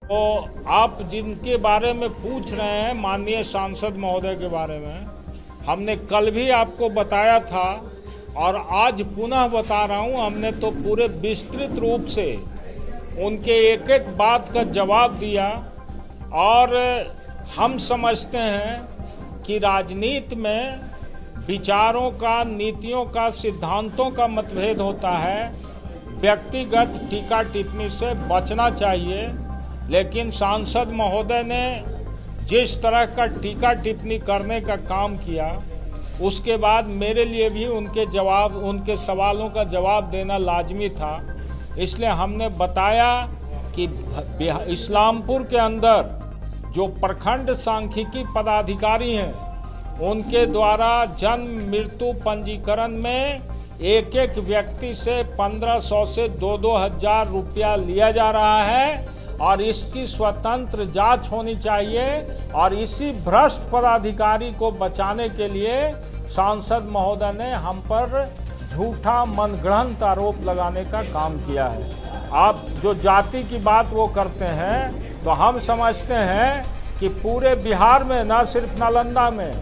तो आप जिनके बारे में पूछ रहे हैं माननीय सांसद महोदय के बारे में, हमने कल भी आपको बताया था और आज पुनः बता रहा हूं। हमने तो पूरे विस्तृत रूप से उनके एक एक बात का जवाब दिया और हम समझते हैं कि राजनीति में विचारों का, नीतियों का, सिद्धांतों का मतभेद होता है। व्यक्तिगत टीका टिप्पणी से बचना चाहिए, लेकिन सांसद महोदय ने जिस तरह का टीका टिप्पणी करने का काम किया, उसके बाद मेरे लिए भी उनके सवालों का जवाब देना लाजमी था। इसलिए हमने बताया कि इस्लामपुर के अंदर जो प्रखंड सांख्यिकी पदाधिकारी हैं, उनके द्वारा जन्म मृत्यु पंजीकरण में एक एक व्यक्ति से 1500 से 2-2 हजार रुपया लिया जा रहा है और इसकी स्वतंत्र जांच होनी चाहिए। और इसी भ्रष्ट पदाधिकारी को बचाने के लिए सांसद महोदय ने हम पर झूठा मनगढ़ंत आरोप लगाने का काम किया है। आप जो जाति की बात वो करते हैं, तो हम समझते हैं कि पूरे बिहार में, न सिर्फ नालंदा में,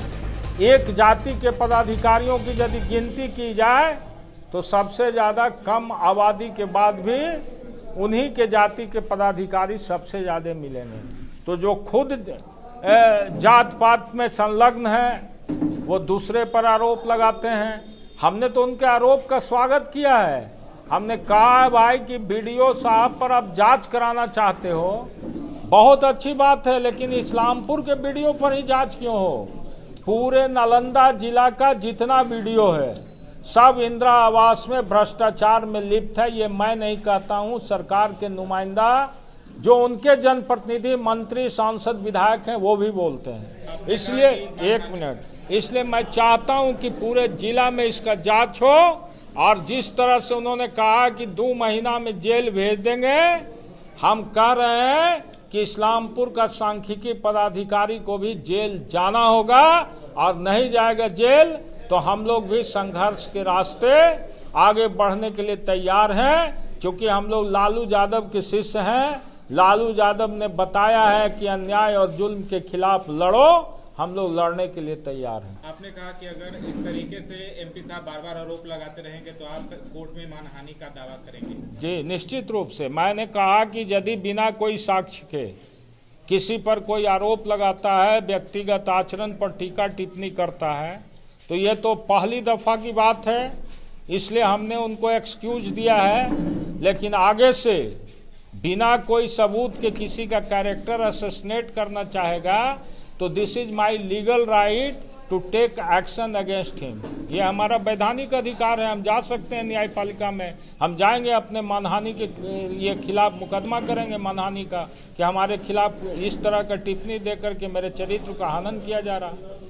एक जाति के पदाधिकारियों की यदि गिनती की जाए तो सबसे ज़्यादा कम आबादी के बाद भी उन्हीं के जाति के पदाधिकारी सबसे ज़्यादा मिलेंगे। तो जो खुद जात पात में संलग्न हैं, वो दूसरे पर आरोप लगाते हैं। हमने तो उनके आरोप का स्वागत किया है। हमने कहा भाई कि बीडीओ साहब पर आप जांच कराना चाहते हो, बहुत अच्छी बात है, लेकिन इस्लामपुर के बीडीओ पर ही जांच क्यों हो? पूरे नालंदा जिला का जितना बीडीओ है सब इंदिरा आवास में भ्रष्टाचार में लिप्त है। ये मैं नहीं कहता हूँ, सरकार के नुमाइंदा जो उनके जनप्रतिनिधि, मंत्री, सांसद, विधायक हैं, वो भी बोलते हैं। इसलिए एक मिनट, इसलिए मैं चाहता हूँ कि पूरे जिला में इसका जांच हो और जिस तरह से उन्होंने कहा कि 2 महीना में जेल भेज देंगे, हम कह रहे हैं कि इस्लामपुर का सांख्यिकी पदाधिकारी को भी जेल जाना होगा और नहीं जाएगा जेल तो हम लोग भी संघर्ष के रास्ते आगे बढ़ने के लिए तैयार हैं। क्योंकि हम लोग लालू यादव के शिष्य हैं। लालू यादव ने बताया है कि अन्याय और जुल्म के खिलाफ लड़ो, हम लोग लड़ने के लिए तैयार हैं। आपने कहा कि अगर इस तरीके से एमपी साहब बार बार आरोप लगाते रहेंगे तो आप कोर्ट में मानहानि का दावा करेंगे? जी, निश्चित रूप से। मैंने कहा कि यदि बिना कोई साक्ष्य के किसी पर कोई आरोप लगाता है, व्यक्तिगत आचरण पर टीका टिप्पणी करता है, तो ये तो पहली दफा की बात है। इसलिए हमने उनको एक्सक्यूज दिया है। लेकिन आगे से बिना कोई सबूत के किसी का कैरेक्टर असैसिनेट करना चाहेगा तो this is my legal right to take action against him. ये हमारा वैधानिक अधिकार है। हम जा सकते हैं न्यायपालिका में, हम जाएंगे, अपने मानहानि के ये खिलाफ मुकदमा करेंगे मानहानि का, कि हमारे खिलाफ इस तरह का टिप्पणी देकर के मेरे चरित्र का हनन किया जा रहा है।